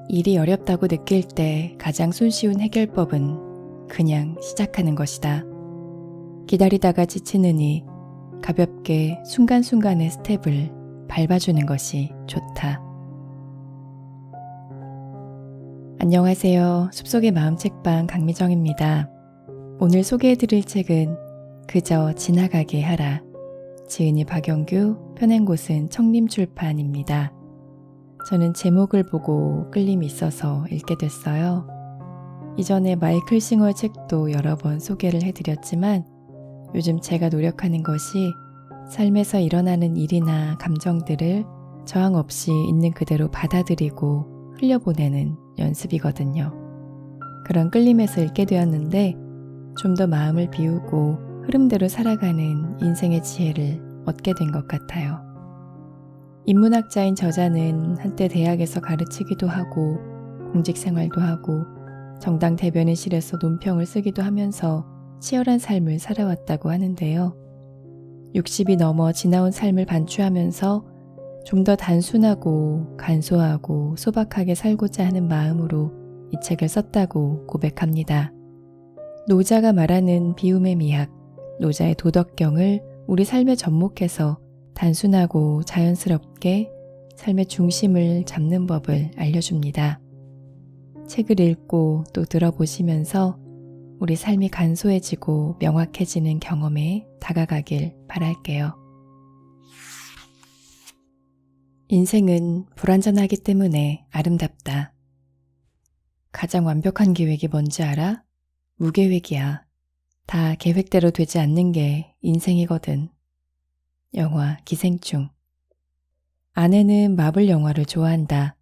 일이 어렵다고 느낄 때 가장 손쉬운 해결법은 그냥 시작하는 것이다. 기다리다가 지치느니 가볍게 순간순간의 스텝을 밟아주는 것이 좋다. 안녕하세요. 숲속의 마음 책방 강미정입니다. 오늘 소개해드릴 책은 그저 지나가게 하라. 지은이 박영규, 펴낸 곳은 청림출판입니다. 저는 제목을 보고 끌림이 있어서 읽게 됐어요. 이전에 마이클 싱어의 책도 여러 번 소개를 해드렸지만 요즘 제가 노력하는 것이 삶에서 일어나는 일이나 감정들을 저항 없이 있는 그대로 받아들이고 흘려보내는 연습이거든요. 그런 끌림에서 읽게 되었는데 좀 더 마음을 비우고 흐름대로 살아가는 인생의 지혜를 얻게 된 것 같아요. 인문학자인 저자는 한때 대학에서 가르치기도 하고 공직생활도 하고 정당 대변인실에서 논평을 쓰기도 하면서 치열한 삶을 살아왔다고 하는데요. 60이 넘어 지나온 삶을 반추하면서 좀 더 단순하고 간소하고 소박하게 살고자 하는 마음으로 이 책을 썼다고 고백합니다. 노자가 말하는 비움의 미학, 노자의 도덕경을 우리 삶에 접목해서 단순하고 자연스럽게 삶의 중심을 잡는 법을 알려줍니다. 책을 읽고 또 들어보시면서 우리 삶이 간소해지고 명확해지는 경험에 다가가길 바랄게요. 인생은 불완전하기 때문에 아름답다. 가장 완벽한 계획이 뭔지 알아? 무계획이야. 다 계획대로 되지 않는 게 인생이거든. 영화 기생충. 아내는 마블 영화를 좋아한다.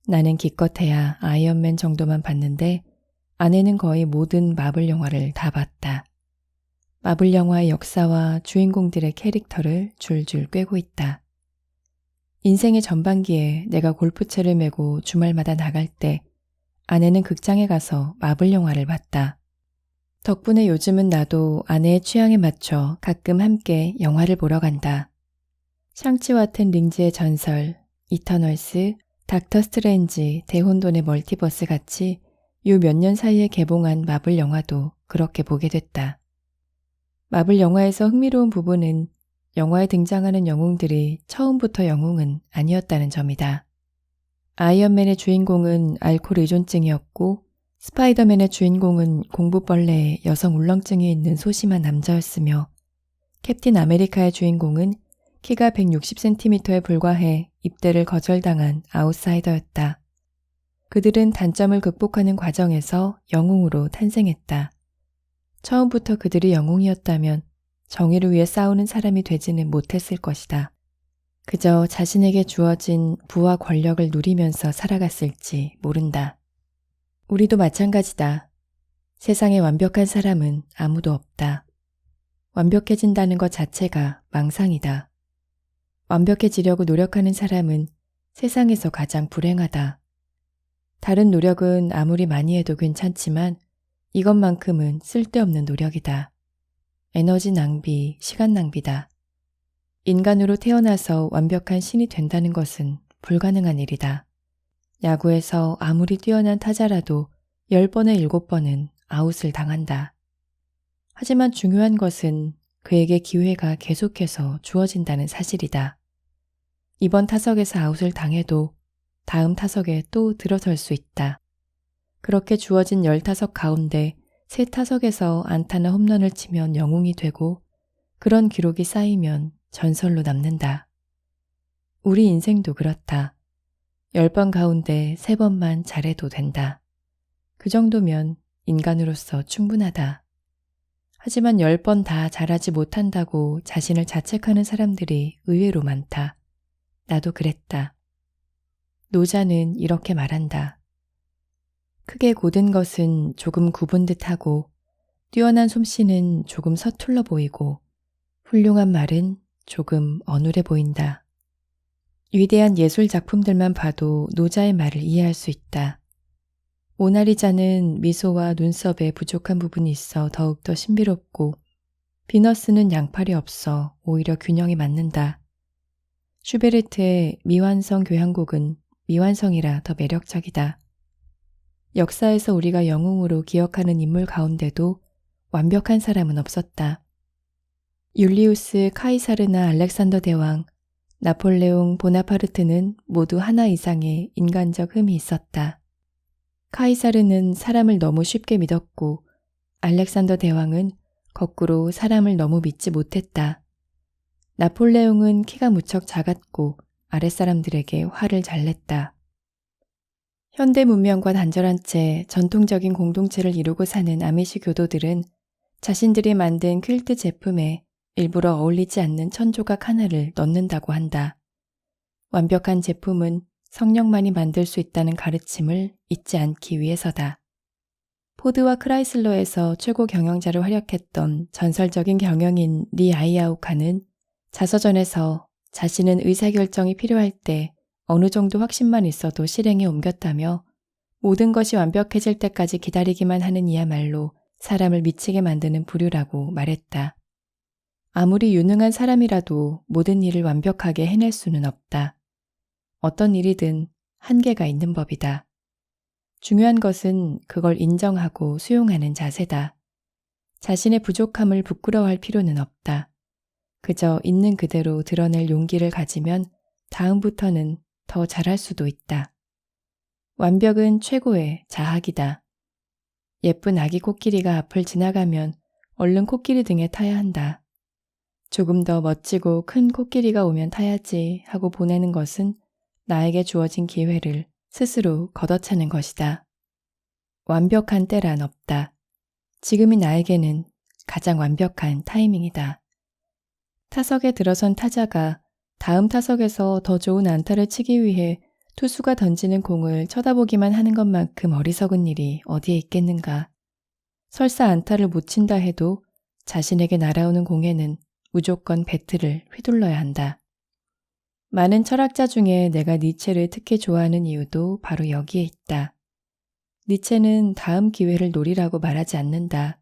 나는 기껏해야 아이언맨 정도만 봤는데 아내는 거의 모든 마블 영화를 다 봤다. 마블 영화의 역사와 주인공들의 캐릭터를 줄줄 꿰고 있다. 인생의 전반기에 내가 골프채를 메고 주말마다 나갈 때 아내는 극장에 가서 마블 영화를 봤다. 덕분에 요즘은 나도 아내의 취향에 맞춰 가끔 함께 영화를 보러 간다. 샹치와튼 링즈의 전설, 이터널스, 닥터 스트레인지, 대혼돈의 멀티버스 같이 요 몇 년 사이에 개봉한 마블 영화도 그렇게 보게 됐다. 마블 영화에서 흥미로운 부분은 영화에 등장하는 영웅들이 처음부터 영웅은 아니었다는 점이다. 아이언맨의 주인공은 알코올 의존증이었고 스파이더맨의 주인공은 공부벌레에 여성 울렁증이 있는 소심한 남자였으며 캡틴 아메리카의 주인공은 키가 160cm에 불과해 입대를 거절당한 아웃사이더였다. 그들은 단점을 극복하는 과정에서 영웅으로 탄생했다. 처음부터 그들이 영웅이었다면 정의를 위해 싸우는 사람이 되지는 못했을 것이다. 그저 자신에게 주어진 부와 권력을 누리면서 살아갔을지 모른다. 우리도 마찬가지다. 세상에 완벽한 사람은 아무도 없다. 완벽해진다는 것 자체가 망상이다. 완벽해지려고 노력하는 사람은 세상에서 가장 불행하다. 다른 노력은 아무리 많이 해도 괜찮지만 이것만큼은 쓸데없는 노력이다. 에너지 낭비, 시간 낭비다. 인간으로 태어나서 완벽한 신이 된다는 것은 불가능한 일이다. 야구에서 아무리 뛰어난 타자라도 10번에 7번은 아웃을 당한다. 하지만 중요한 것은 그에게 기회가 계속해서 주어진다는 사실이다. 이번 타석에서 아웃을 당해도 다음 타석에 또 들어설 수 있다. 그렇게 주어진 10타석 가운데 3타석에서 안타나 홈런을 치면 영웅이 되고 그런 기록이 쌓이면 전설로 남는다. 우리 인생도 그렇다. 10번 가운데 3번만 잘해도 된다. 그 정도면 인간으로서 충분하다. 하지만 10번 다 잘하지 못한다고 자신을 자책하는 사람들이 의외로 많다. 나도 그랬다. 노자는 이렇게 말한다. 크게 고든 것은 조금 굽은 듯하고 뛰어난 솜씨는 조금 서툴러 보이고 훌륭한 말은 조금 어눌해 보인다. 위대한 예술 작품들만 봐도 노자의 말을 이해할 수 있다. 모나리자는 미소와 눈썹에 부족한 부분이 있어 더욱더 신비롭고 비너스는 양팔이 없어 오히려 균형이 맞는다. 슈베르트의 미완성 교향곡은 미완성이라 더 매력적이다. 역사에서 우리가 영웅으로 기억하는 인물 가운데도 완벽한 사람은 없었다. 율리우스 카이사르나 알렉산더 대왕, 나폴레옹 보나파르트는 모두 하나 이상의 인간적 흠이 있었다. 카이사르는 사람을 너무 쉽게 믿었고 알렉산더 대왕은 거꾸로 사람을 너무 믿지 못했다. 나폴레옹은 키가 무척 작았고 아랫사람들에게 화를 잘 냈다. 현대 문명과 단절한 채 전통적인 공동체를 이루고 사는 아미시 교도들은 자신들이 만든 퀼트 제품에 일부러 어울리지 않는 천조각 하나를 넣는다고 한다. 완벽한 제품은 성령만이 만들 수 있다는 가르침을 잊지 않기 위해서다. 포드와 크라이슬러에서 최고 경영자로 활약했던 전설적인 경영인 리 아이아우카는 자서전에서 자신은 의사결정이 필요할 때 어느 정도 확신만 있어도 실행에 옮겼다며 모든 것이 완벽해질 때까지 기다리기만 하는 이야말로 사람을 미치게 만드는 부류라고 말했다. 아무리 유능한 사람이라도 모든 일을 완벽하게 해낼 수는 없다. 어떤 일이든 한계가 있는 법이다. 중요한 것은 그걸 인정하고 수용하는 자세다. 자신의 부족함을 부끄러워할 필요는 없다. 그저 있는 그대로 드러낼 용기를 가지면 다음부터는 더 잘할 수도 있다. 완벽은 최고의 자학이다. 예쁜 아기 코끼리가 앞을 지나가면 얼른 코끼리 등에 타야 한다. 조금 더 멋지고 큰 코끼리가 오면 타야지 하고 보내는 것은 나에게 주어진 기회를 스스로 걷어차는 것이다. 완벽한 때란 없다. 지금이 나에게는 가장 완벽한 타이밍이다. 타석에 들어선 타자가 다음 타석에서 더 좋은 안타를 치기 위해 투수가 던지는 공을 쳐다보기만 하는 것만큼 어리석은 일이 어디에 있겠는가. 설사 안타를 못 친다 해도 자신에게 날아오는 공에는 무조건 배트를 휘둘러야 한다. 많은 철학자 중에 내가 니체를 특히 좋아하는 이유도 바로 여기에 있다. 니체는 다음 기회를 노리라고 말하지 않는다.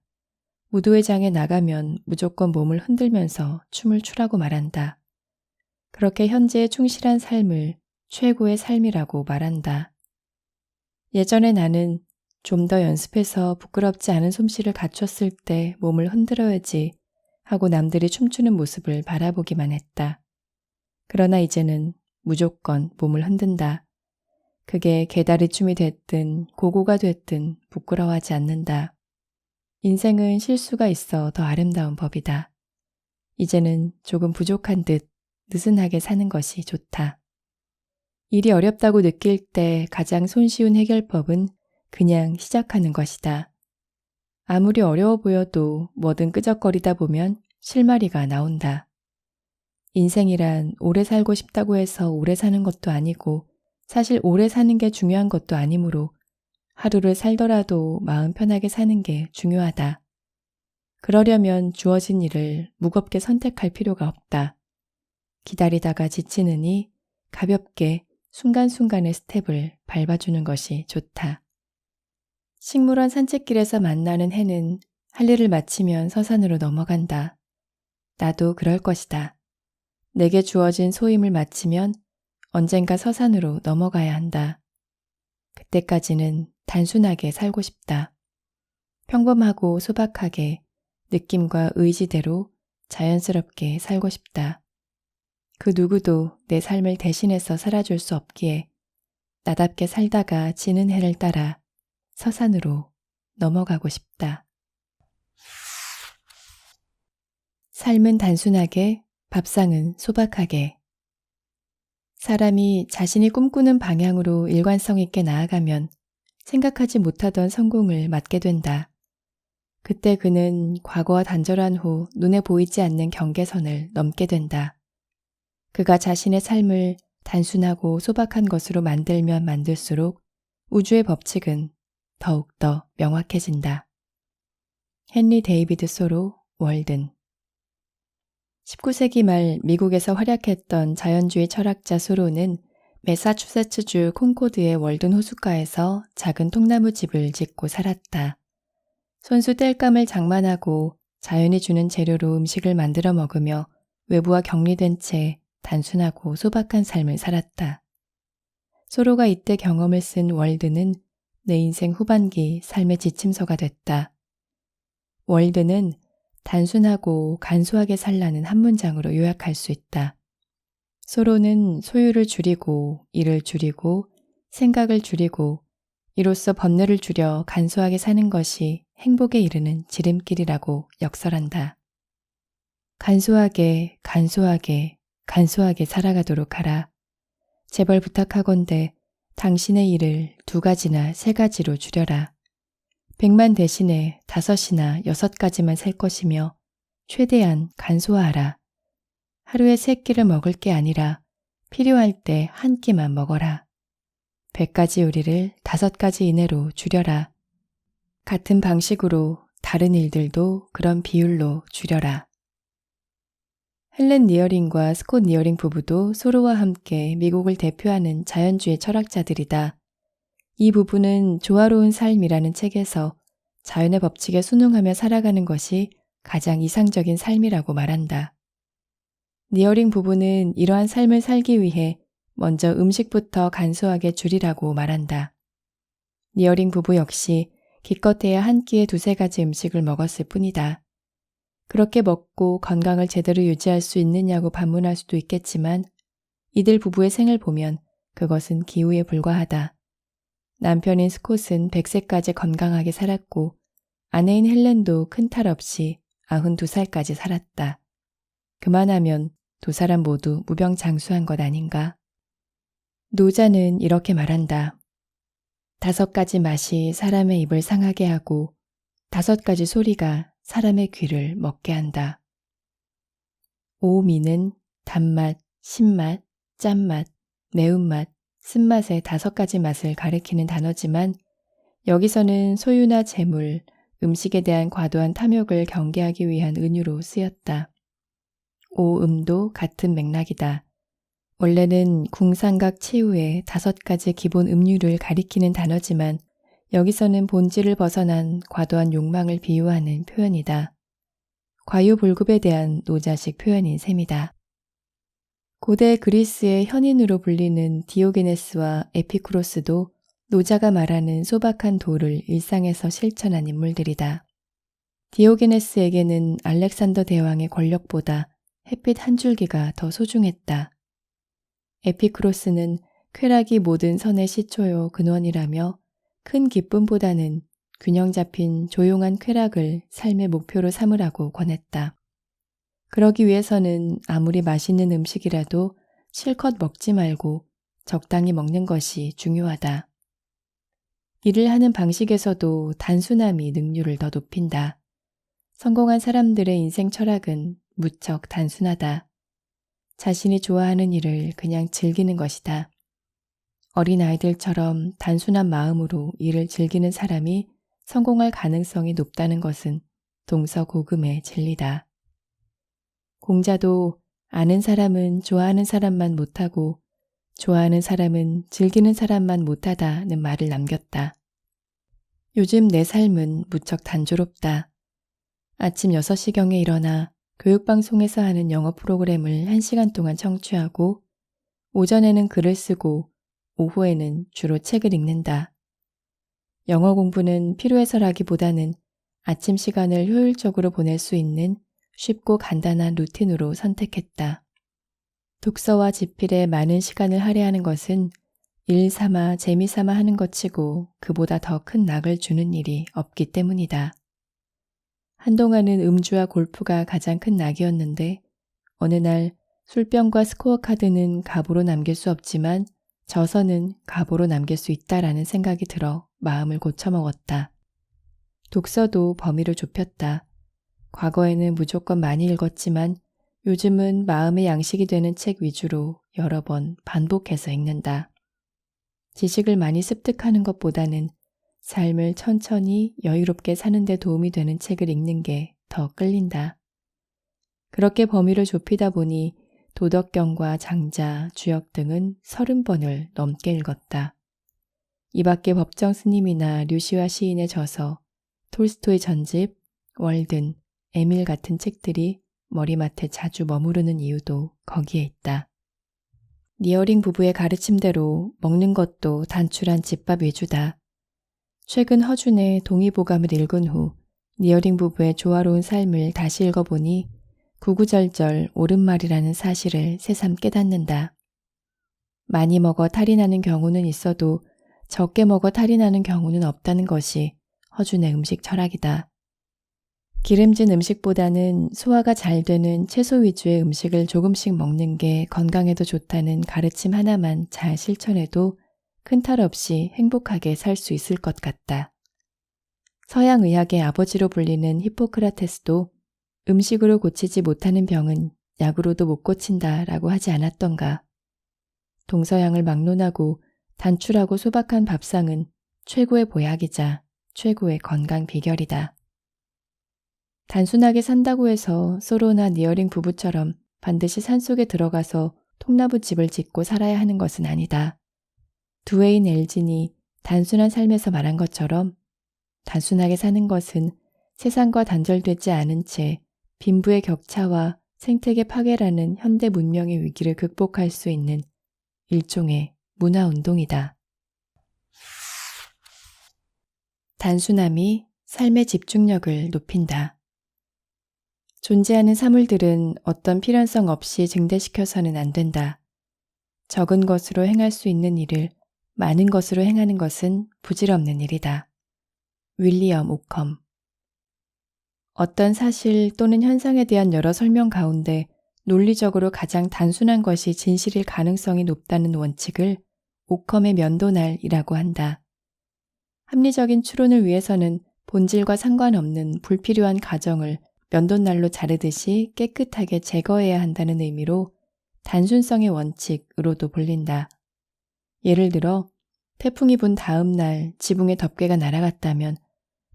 무도회장에 나가면 무조건 몸을 흔들면서 춤을 추라고 말한다. 그렇게 현재에 충실한 삶을 최고의 삶이라고 말한다. 예전에 나는 좀 더 연습해서 부끄럽지 않은 솜씨를 갖췄을 때 몸을 흔들어야지 하고 남들이 춤추는 모습을 바라보기만 했다. 그러나 이제는 무조건 몸을 흔든다. 그게 개다리 춤이 됐든 고고가 됐든 부끄러워하지 않는다. 인생은 실수가 있어 더 아름다운 법이다. 이제는 조금 부족한 듯 느슨하게 사는 것이 좋다. 일이 어렵다고 느낄 때 가장 손쉬운 해결법은 그냥 시작하는 것이다. 아무리 어려워 보여도 뭐든 끄적거리다 보면 실마리가 나온다. 인생이란 오래 살고 싶다고 해서 오래 사는 것도 아니고 사실 오래 사는 게 중요한 것도 아니므로 하루를 살더라도 마음 편하게 사는 게 중요하다. 그러려면 주어진 일을 무겁게 선택할 필요가 없다. 기다리다가 지치느니 가볍게 순간순간의 스텝을 밟아주는 것이 좋다. 식물원 산책길에서 만나는 해는 할 일을 마치면 서산으로 넘어간다. 나도 그럴 것이다. 내게 주어진 소임을 마치면 언젠가 서산으로 넘어가야 한다. 그때까지는 단순하게 살고 싶다. 평범하고 소박하게 느낌과 의지대로 자연스럽게 살고 싶다. 그 누구도 내 삶을 대신해서 살아줄 수 없기에 나답게 살다가 지는 해를 따라 서산으로 넘어가고 싶다. 삶은 단순하게, 밥상은 소박하게. 사람이 자신이 꿈꾸는 방향으로 일관성 있게 나아가면 생각하지 못하던 성공을 맞게 된다. 그때 그는 과거와 단절한 후 눈에 보이지 않는 경계선을 넘게 된다. 그가 자신의 삶을 단순하고 소박한 것으로 만들면 만들수록 우주의 법칙은 더욱더 명확해진다. 헨리 데이비드 소로, 월든. 19세기 말 미국에서 활약했던 자연주의 철학자 소로는 매사추세츠주 콘코드의 월든 호숫가에서 작은 통나무 집을 짓고 살았다. 손수 땔감을 장만하고 자연이 주는 재료로 음식을 만들어 먹으며 외부와 격리된 채 단순하고 소박한 삶을 살았다. 소로가 이때 경험을 쓴 월드는 내 인생 후반기 삶의 지침서가 됐다. 월드는 단순하고 간소하게 살라는 한 문장으로 요약할 수 있다. 소로는 소유를 줄이고 일을 줄이고 생각을 줄이고 이로써 번뇌를 줄여 간소하게 사는 것이 행복에 이르는 지름길이라고 역설한다. 간소하게 간소하게 간소하게 살아가도록 하라. 제발 부탁하건대 당신의 일을 2가지나 3가지로 줄여라. 100만 대신에 5이나 6가지만 셀 것이며 최대한 간소화하라. 하루에 3끼를 먹을 게 아니라 필요할 때 1끼만 먹어라. 100가지 요리를 5가지 이내로 줄여라. 같은 방식으로 다른 일들도 그런 비율로 줄여라. 헬렌 니어링과 스콧 니어링 부부도 소로와 함께 미국을 대표하는 자연주의 철학자들이다. 이 부부는 조화로운 삶이라는 책에서 자연의 법칙에 순응하며 살아가는 것이 가장 이상적인 삶이라고 말한다. 니어링 부부는 이러한 삶을 살기 위해 먼저 음식부터 간소하게 줄이라고 말한다. 니어링 부부 역시 기껏해야 한 끼에 2-3가지 음식을 먹었을 뿐이다. 그렇게 먹고 건강을 제대로 유지할 수 있느냐고 반문할 수도 있겠지만 이들 부부의 생을 보면 그것은 기우에 불과하다. 남편인 스콧은 100세까지 건강하게 살았고 아내인 헬렌도 큰 탈 없이 92살까지 살았다. 그만하면 2사람 모두 무병장수한 것 아닌가? 노자는 이렇게 말한다. 5가지 맛이 사람의 입을 상하게 하고 5가지 소리가 사람의 귀를 먹게 한다. 오미는 단맛, 신맛, 짠맛, 매운맛, 쓴맛의 5가지 맛을 가리키는 단어지만 여기서는 소유나 재물, 음식에 대한 과도한 탐욕을 경계하기 위한 은유로 쓰였다. 오음도 같은 맥락이다. 원래는 궁상각 치유의 5가지 기본 음류를 가리키는 단어지만 여기서는 본질을 벗어난 과도한 욕망을 비유하는 표현이다. 과유불급에 대한 노자식 표현인 셈이다. 고대 그리스의 현인으로 불리는 디오게네스와 에피쿠로스도 노자가 말하는 소박한 도를 일상에서 실천한 인물들이다. 디오게네스에게는 알렉산더 대왕의 권력보다 햇빛 한 줄기가 더 소중했다. 에피쿠로스는 쾌락이 모든 선의 시초요 근원이라며 큰 기쁨보다는 균형 잡힌 조용한 쾌락을 삶의 목표로 삼으라고 권했다. 그러기 위해서는 아무리 맛있는 음식이라도 실컷 먹지 말고 적당히 먹는 것이 중요하다. 일을 하는 방식에서도 단순함이 능률을 더 높인다. 성공한 사람들의 인생 철학은 무척 단순하다. 자신이 좋아하는 일을 그냥 즐기는 것이다. 어린아이들처럼 단순한 마음으로 일을 즐기는 사람이 성공할 가능성이 높다는 것은 동서고금의 진리다. 공자도 아는 사람은 좋아하는 사람만 못하고 좋아하는 사람은 즐기는 사람만 못하다는 말을 남겼다. 요즘 내 삶은 무척 단조롭다. 아침 6시경에 일어나 교육방송에서 하는 영어 프로그램을 1시간 동안 청취하고 오전에는 글을 쓰고 오후에는 주로 책을 읽는다. 영어 공부는 필요해서라기보다는 아침 시간을 효율적으로 보낼 수 있는 쉽고 간단한 루틴으로 선택했다. 독서와 집필에 많은 시간을 할애하는 것은 일 삼아 재미 삼아 하는 것치고 그보다 더 큰 낙을 주는 일이 없기 때문이다. 한동안은 음주와 골프가 가장 큰 낙이었는데 어느 날 술병과 스코어 카드는 갑으로 남길 수 없지만 저서는 갑으로 남길 수 있다라는 생각이 들어 마음을 고쳐먹었다. 독서도 범위를 좁혔다. 과거에는 무조건 많이 읽었지만 요즘은 마음의 양식이 되는 책 위주로 여러 번 반복해서 읽는다. 지식을 많이 습득하는 것보다는 삶을 천천히 여유롭게 사는 데 도움이 되는 책을 읽는 게 더 끌린다. 그렇게 범위를 좁히다 보니 도덕경과 장자, 주역 등은 30번을 넘게 읽었다. 이 밖에 법정 스님이나 류시와 시인의 저서, 톨스토이 전집, 월든, 에밀 같은 책들이 머리맡에 자주 머무르는 이유도 거기에 있다. 니어링 부부의 가르침대로 먹는 것도 단출한 집밥 위주다. 최근 허준의 동의보감을 읽은 후 니어링 부부의 조화로운 삶을 다시 읽어보니 구구절절 옳은 말이라는 사실을 새삼 깨닫는다. 많이 먹어 탈이 나는 경우는 있어도 적게 먹어 탈이 나는 경우는 없다는 것이 허준의 음식 철학이다. 기름진 음식보다는 소화가 잘 되는 채소 위주의 음식을 조금씩 먹는 게 건강에도 좋다는 가르침 하나만 잘 실천해도 큰 탈 없이 행복하게 살 수 있을 것 같다. 서양 의학의 아버지로 불리는 히포크라테스도 음식으로 고치지 못하는 병은 약으로도 못 고친다라고 하지 않았던가. 동서양을 막론하고 단출하고 소박한 밥상은 최고의 보약이자 최고의 건강 비결이다. 단순하게 산다고 해서 소로나 니어링 부부처럼 반드시 산속에 들어가서 통나무집을 짓고 살아야 하는 것은 아니다. 두웨인 엘진이 단순한 삶에서 말한 것처럼 단순하게 사는 것은 세상과 단절되지 않은 채 빈부의 격차와 생태계 파괴라는 현대 문명의 위기를 극복할 수 있는 일종의 문화운동이다. 단순함이 삶의 집중력을 높인다. 존재하는 사물들은 어떤 필연성 없이 증대시켜서는 안 된다. 적은 것으로 행할 수 있는 일을 많은 것으로 행하는 것은 부질없는 일이다. 윌리엄 오컴. 어떤 사실 또는 현상에 대한 여러 설명 가운데 논리적으로 가장 단순한 것이 진실일 가능성이 높다는 원칙을 오컴의 면도날이라고 한다. 합리적인 추론을 위해서는 본질과 상관없는 불필요한 가정을 면도날로 자르듯이 깨끗하게 제거해야 한다는 의미로 단순성의 원칙으로도 불린다. 예를 들어 태풍이 분 다음 날 지붕에 덮개가 날아갔다면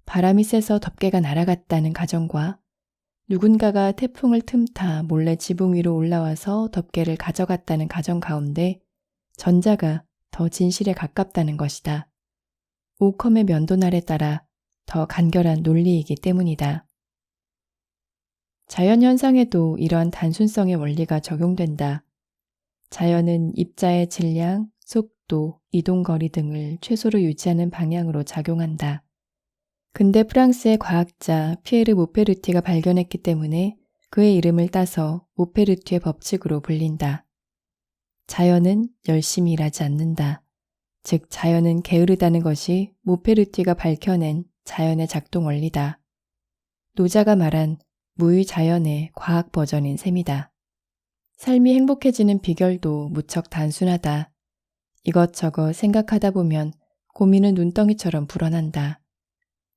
바람이 세서 덮개가 날아갔다는 가정과 누군가가 태풍을 틈타 몰래 지붕 위로 올라와서 덮개를 가져갔다는 가정 가운데 전자가 더 진실에 가깝다는 것이다. 오컴의 면도날에 따라 더 간결한 논리이기 때문이다. 자연현상에도 이러한 단순성의 원리가 적용된다. 자연은 입자의 질량, 속도, 이동거리 등을 최소로 유지하는 방향으로 작용한다. 근대 프랑스의 과학자 피에르 모페르티가 발견했기 때문에 그의 이름을 따서 모페르티의 법칙으로 불린다. 자연은 열심히 일하지 않는다. 즉 자연은 게으르다는 것이 모페르티가 밝혀낸 자연의 작동 원리다. 노자가 말한 무의자연의 과학 버전인 셈이다. 삶이 행복해지는 비결도 무척 단순하다. 이것저것 생각하다 보면 고민은 눈덩이처럼 불어난다.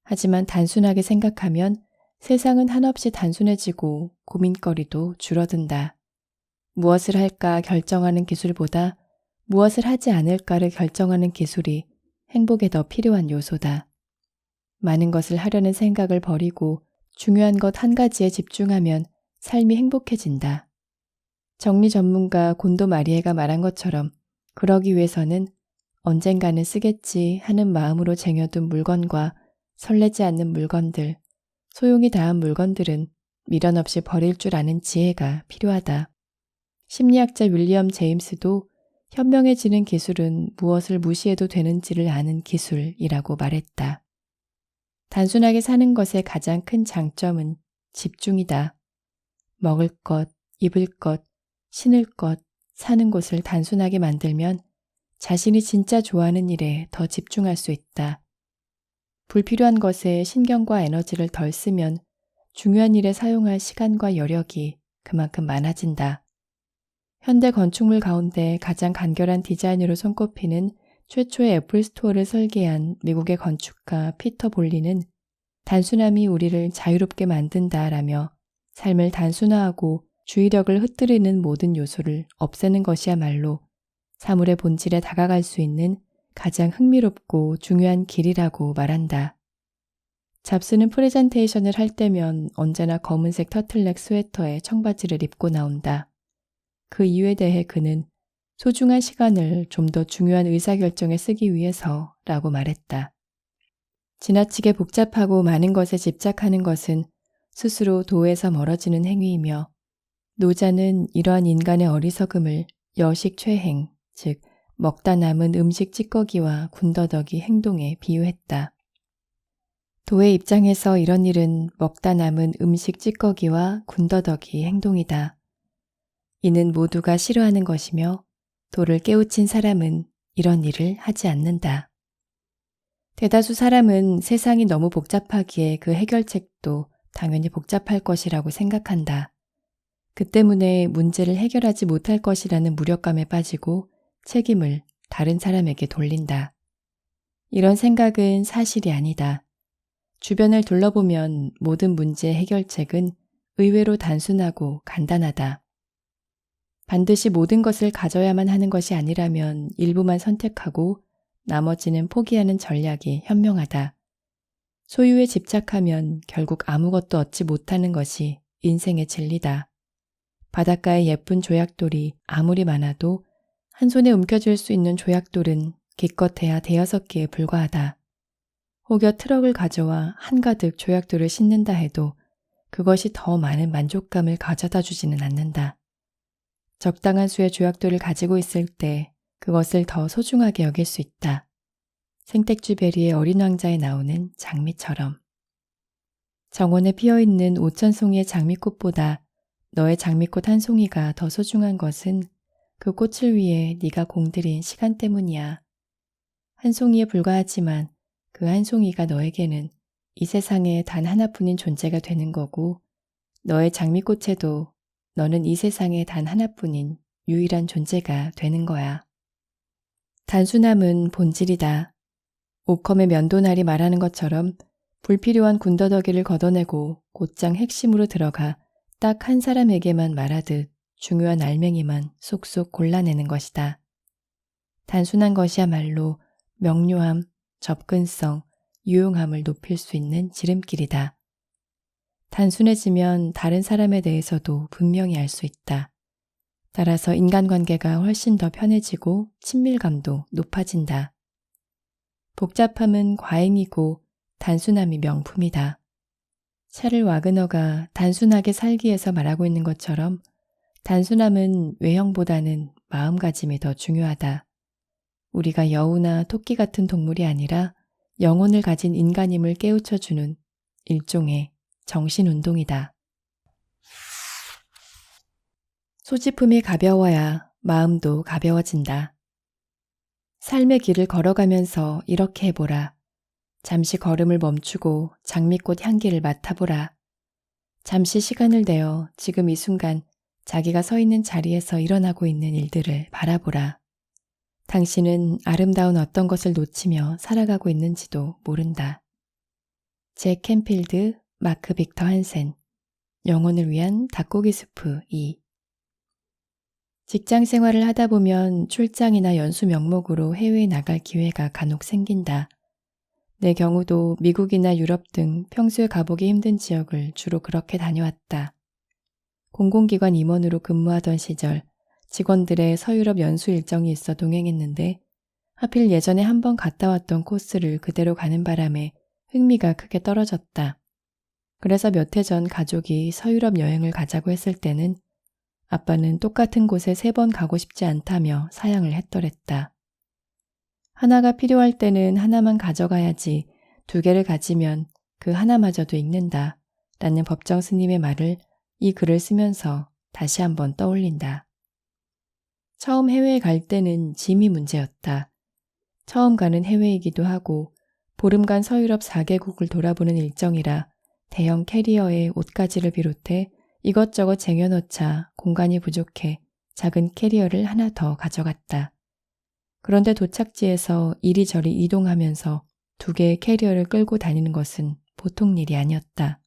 하지만 단순하게 생각하면 세상은 한없이 단순해지고 고민거리도 줄어든다. 무엇을 할까 결정하는 기술보다 무엇을 하지 않을까를 결정하는 기술이 행복에 더 필요한 요소다. 많은 것을 하려는 생각을 버리고 중요한 것 한 가지에 집중하면 삶이 행복해진다. 정리 전문가 곤도 마리에가 말한 것처럼 그러기 위해서는 언젠가는 쓰겠지 하는 마음으로 쟁여둔 물건과 설레지 않는 물건들, 소용이 다한 물건들은 미련 없이 버릴 줄 아는 지혜가 필요하다. 심리학자 윌리엄 제임스도 현명해지는 기술은 무엇을 무시해도 되는지를 아는 기술이라고 말했다. 단순하게 사는 것의 가장 큰 장점은 집중이다. 먹을 것, 입을 것, 신을 것, 사는 곳을 단순하게 만들면 자신이 진짜 좋아하는 일에 더 집중할 수 있다. 불필요한 것에 신경과 에너지를 덜 쓰면 중요한 일에 사용할 시간과 여력이 그만큼 많아진다. 현대 건축물 가운데 가장 간결한 디자인으로 손꼽히는 최초의 애플 스토어를 설계한 미국의 건축가 피터 볼리는 단순함이 우리를 자유롭게 만든다라며 삶을 단순화하고 주의력을 흩뜨리는 모든 요소를 없애는 것이야말로 사물의 본질에 다가갈 수 있는 가장 흥미롭고 중요한 길이라고 말한다. 잡스는 프레젠테이션을 할 때면 언제나 검은색 터틀넥 스웨터에 청바지를 입고 나온다. 그 이유에 대해 그는 소중한 시간을 좀 더 중요한 의사결정에 쓰기 위해서라고 말했다. 지나치게 복잡하고 많은 것에 집착하는 것은 스스로 도에서 멀어지는 행위이며 노자는 이러한 인간의 어리석음을 여식최행, 즉 먹다 남은 음식 찌꺼기와 군더더기 행동에 비유했다. 도의 입장에서 이런 일은 먹다 남은 음식 찌꺼기와 군더더기 행동이다. 이는 모두가 싫어하는 것이며 도를 깨우친 사람은 이런 일을 하지 않는다. 대다수 사람은 세상이 너무 복잡하기에 그 해결책도 당연히 복잡할 것이라고 생각한다. 그 때문에 문제를 해결하지 못할 것이라는 무력감에 빠지고 책임을 다른 사람에게 돌린다. 이런 생각은 사실이 아니다. 주변을 둘러보면 모든 문제 해결책은 의외로 단순하고 간단하다. 반드시 모든 것을 가져야만 하는 것이 아니라면 일부만 선택하고 나머지는 포기하는 전략이 현명하다. 소유에 집착하면 결국 아무것도 얻지 못하는 것이 인생의 진리다. 바닷가의 예쁜 조약돌이 아무리 많아도 한 손에 움켜쥘 수 있는 조약돌은 기껏해야 5개에 불과하다. 혹여 트럭을 가져와 한가득 조약돌을 싣는다 해도 그것이 더 많은 만족감을 가져다 주지는 않는다. 적당한 수의 조약돌을 가지고 있을 때 그것을 더 소중하게 여길 수 있다. 생텍쥐베리의 어린 왕자에 나오는 장미처럼. 정원에 피어있는 5,000송이의 장미꽃보다 너의 장미꽃 한 송이가 더 소중한 것은 그 꽃을 위해 네가 공들인 시간 때문이야. 한 송이에 불과하지만 그 한 송이가 너에게는 이 세상에 단 하나뿐인 존재가 되는 거고 너의 장미꽃에도 너는 이 세상에 단 하나뿐인 유일한 존재가 되는 거야. 단순함은 본질이다. 오컴의 면도날이 말하는 것처럼 불필요한 군더더기를 걷어내고 곧장 핵심으로 들어가 딱 한 사람에게만 말하듯 중요한 알맹이만 쏙쏙 골라내는 것이다. 단순한 것이야말로 명료함, 접근성, 유용함을 높일 수 있는 지름길이다. 단순해지면 다른 사람에 대해서도 분명히 알 수 있다. 따라서 인간관계가 훨씬 더 편해지고 친밀감도 높아진다. 복잡함은 과잉이고 단순함이 명품이다. 샤를 와그너가 단순하게 살기에서 말하고 있는 것처럼 단순함은 외형보다는 마음가짐이 더 중요하다. 우리가 여우나 토끼 같은 동물이 아니라 영혼을 가진 인간임을 깨우쳐주는 일종의 정신운동이다. 소지품이 가벼워야 마음도 가벼워진다. 삶의 길을 걸어가면서 이렇게 해보라. 잠시 걸음을 멈추고 장미꽃 향기를 맡아보라. 잠시 시간을 내어 지금 이 순간 자기가 서 있는 자리에서 일어나고 있는 일들을 바라보라. 당신은 아름다운 어떤 것을 놓치며 살아가고 있는지도 모른다. 잭 캔필드, 마크 빅터 한센, 영혼을 위한 닭고기 스프 2. 직장 생활을 하다 보면 출장이나 연수 명목으로 해외에 나갈 기회가 간혹 생긴다. 내 경우도 미국이나 유럽 등 평소에 가보기 힘든 지역을 주로 그렇게 다녀왔다. 공공기관 임원으로 근무하던 시절 직원들의 서유럽 연수 일정이 있어 동행했는데 하필 예전에 한번 갔다 왔던 코스를 그대로 가는 바람에 흥미가 크게 떨어졌다. 그래서 몇 해 전 가족이 서유럽 여행을 가자고 했을 때는 아빠는 똑같은 곳에 3번 가고 싶지 않다며 사양을 했더랬다. 하나가 필요할 때는 하나만 가져가야지 2개를 가지면 그 하나마저도 잃는다 라는 법정 스님의 말을 이 글을 쓰면서 다시 한번 떠올린다. 처음 해외에 갈 때는 짐이 문제였다. 처음 가는 해외이기도 하고 보름간 서유럽 4개국을 돌아보는 일정이라 대형 캐리어에 옷가지를 비롯해 이것저것 쟁여놓자 공간이 부족해 작은 캐리어를 하나 더 가져갔다. 그런데 도착지에서 이리저리 이동하면서 2개의 캐리어를 끌고 다니는 것은 보통 일이 아니었다.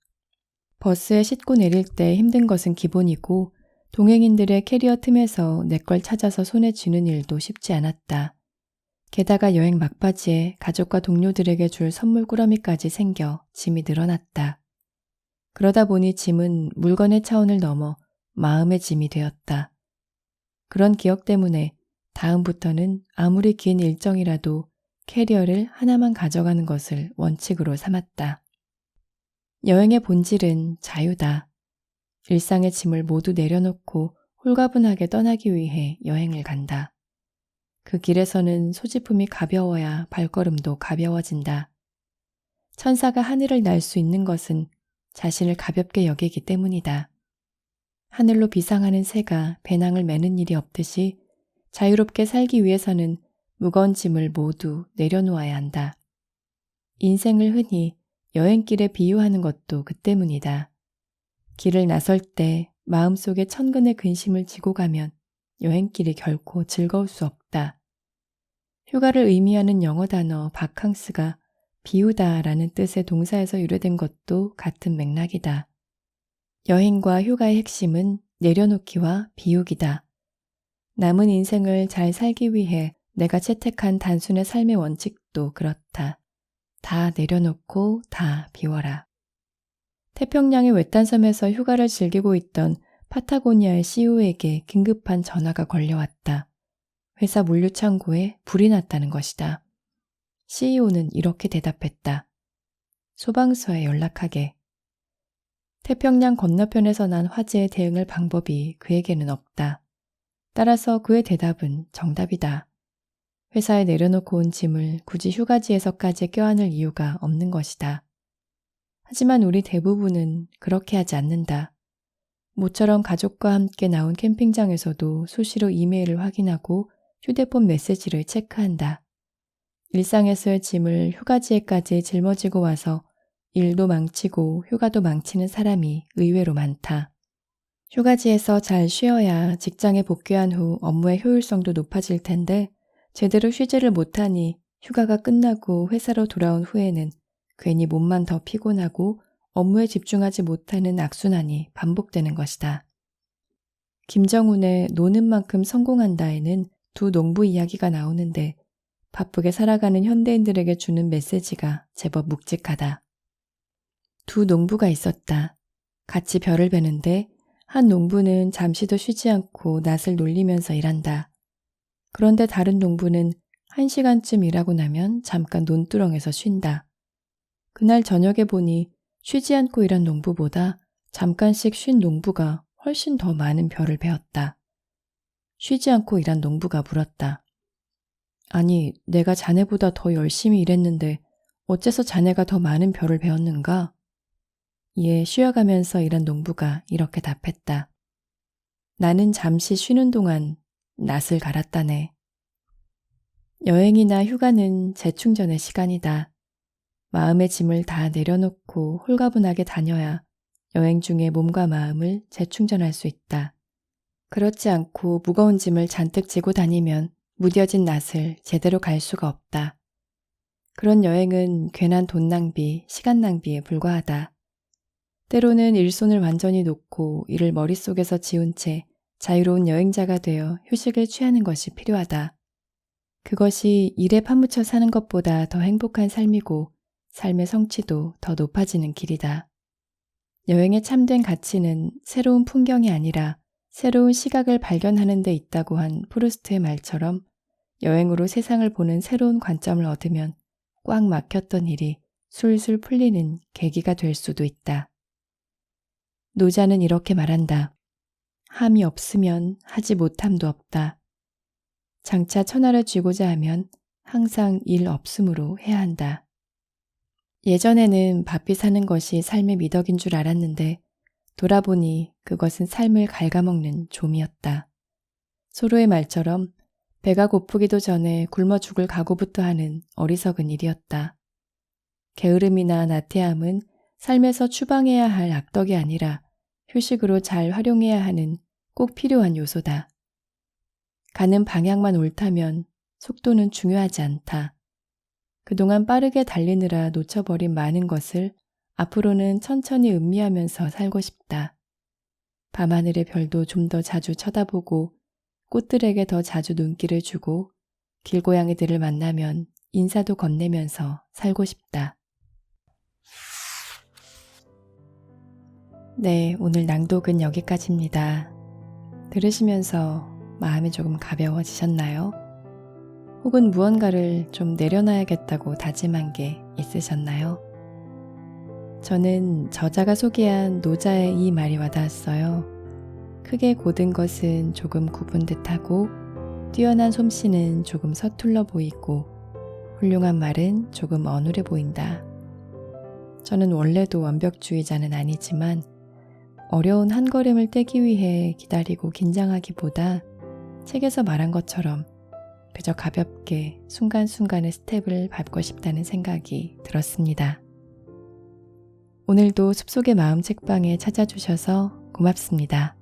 버스에 싣고 내릴 때 힘든 것은 기본이고 동행인들의 캐리어 틈에서 내 걸 찾아서 손에 쥐는 일도 쉽지 않았다. 게다가 여행 막바지에 가족과 동료들에게 줄 선물 꾸러미까지 생겨 짐이 늘어났다. 그러다 보니 짐은 물건의 차원을 넘어 마음의 짐이 되었다. 그런 기억 때문에 다음부터는 아무리 긴 일정이라도 캐리어를 하나만 가져가는 것을 원칙으로 삼았다. 여행의 본질은 자유다. 일상의 짐을 모두 내려놓고 홀가분하게 떠나기 위해 여행을 간다. 그 길에서는 소지품이 가벼워야 발걸음도 가벼워진다. 천사가 하늘을 날 수 있는 것은 자신을 가볍게 여기기 때문이다. 하늘로 비상하는 새가 배낭을 매는 일이 없듯이 자유롭게 살기 위해서는 무거운 짐을 모두 내려놓아야 한다. 인생을 흔히 여행길에 비유하는 것도 그 때문이다. 길을 나설 때 마음속에 천근의 근심을 지고 가면 여행길이 결코 즐거울 수 없다. 휴가를 의미하는 영어 단어 바캉스가 비우다라는 뜻의 동사에서 유래된 것도 같은 맥락이다. 여행과 휴가의 핵심은 내려놓기와 비우기다. 남은 인생을 잘 살기 위해 내가 채택한 단순의 삶의 원칙도 그렇다. 다 내려놓고 다 비워라. 태평양의 외딴 섬에서 휴가를 즐기고 있던 파타고니아의 CEO에게 긴급한 전화가 걸려왔다. 회사 물류창고에 불이 났다는 것이다. CEO는 이렇게 대답했다. 소방서에 연락하게. 태평양 건너편에서 난 화재에 대응할 방법이 그에게는 없다. 따라서 그의 대답은 정답이다. 회사에 내려놓고 온 짐을 굳이 휴가지에서까지 껴안을 이유가 없는 것이다. 하지만 우리 대부분은 그렇게 하지 않는다. 모처럼 가족과 함께 나온 캠핑장에서도 수시로 이메일을 확인하고 휴대폰 메시지를 체크한다. 일상에서의 짐을 휴가지에까지 짊어지고 와서 일도 망치고 휴가도 망치는 사람이 의외로 많다. 휴가지에서 잘 쉬어야 직장에 복귀한 후 업무의 효율성도 높아질 텐데 제대로 쉬지를 못하니 휴가가 끝나고 회사로 돌아온 후에는 괜히 몸만 더 피곤하고 업무에 집중하지 못하는 악순환이 반복되는 것이다. 김정훈의 노는 만큼 성공한다에는 두 농부 이야기가 나오는데 바쁘게 살아가는 현대인들에게 주는 메시지가 제법 묵직하다. 두 농부가 있었다. 같이 벼를 베는데 한 농부는 잠시도 쉬지 않고 낫을 놀리면서 일한다. 그런데 다른 농부는 1시간쯤 일하고 나면 잠깐 논두렁에서 쉰다. 그날 저녁에 보니 쉬지 않고 일한 농부보다 잠깐씩 쉰 농부가 훨씬 더 많은 벼를 베었다. 쉬지 않고 일한 농부가 물었다. 아니, 내가 자네보다 더 열심히 일했는데 어째서 자네가 더 많은 벼를 베었는가? 이에 쉬어가면서 일한 농부가 이렇게 답했다. 나는 잠시 쉬는 동안 낫을 갈았다네. 여행이나 휴가는 재충전의 시간이다. 마음의 짐을 다 내려놓고 홀가분하게 다녀야 여행 중에 몸과 마음을 재충전할 수 있다. 그렇지 않고 무거운 짐을 잔뜩 지고 다니면 무뎌진 낫을 제대로 갈 수가 없다. 그런 여행은 괜한 돈 낭비, 시간 낭비에 불과하다. 때로는 일손을 완전히 놓고 이를 머릿속에서 지운 채 자유로운 여행자가 되어 휴식을 취하는 것이 필요하다. 그것이 일에 파묻혀 사는 것보다 더 행복한 삶이고 삶의 성취도 더 높아지는 길이다. 여행의 참된 가치는 새로운 풍경이 아니라 새로운 시각을 발견하는 데 있다고 한 프루스트의 말처럼 여행으로 세상을 보는 새로운 관점을 얻으면 꽉 막혔던 일이 술술 풀리는 계기가 될 수도 있다. 노자는 이렇게 말한다. 함이 없으면 하지 못함도 없다. 장차 천하를 쥐고자 하면 항상 일 없음으로 해야 한다. 예전에는 바삐 사는 것이 삶의 미덕인 줄 알았는데 돌아보니 그것은 삶을 갉아먹는 좀이었다. 소로의 말처럼 배가 고프기도 전에 굶어 죽을 각오부터 하는 어리석은 일이었다. 게으름이나 나태함은 삶에서 추방해야 할 악덕이 아니라 휴식으로 잘 활용해야 하는 꼭 필요한 요소다. 가는 방향만 옳다면 속도는 중요하지 않다. 그동안 빠르게 달리느라 놓쳐버린 많은 것을 앞으로는 천천히 음미하면서 살고 싶다. 밤하늘의 별도 좀 더 자주 쳐다보고 꽃들에게 더 자주 눈길을 주고 길고양이들을 만나면 인사도 건네면서 살고 싶다. 네, 오늘 낭독은 여기까지입니다. 들으시면서 마음이 조금 가벼워지셨나요? 혹은 무언가를 좀 내려놔야겠다고 다짐한 게 있으셨나요? 저는 저자가 소개한 노자의 이 말이 와닿았어요. 크게 고든 것은 조금 굽은 듯하고 뛰어난 솜씨는 조금 서툴러 보이고 훌륭한 말은 조금 어눌해 보인다. 저는 원래도 완벽주의자는 아니지만 어려운 한 걸음을 떼기 위해 기다리고 긴장하기보다 책에서 말한 것처럼 그저 가볍게 순간순간의 스텝을 밟고 싶다는 생각이 들었습니다. 오늘도 숲속의 마음 책방에 찾아주셔서 고맙습니다.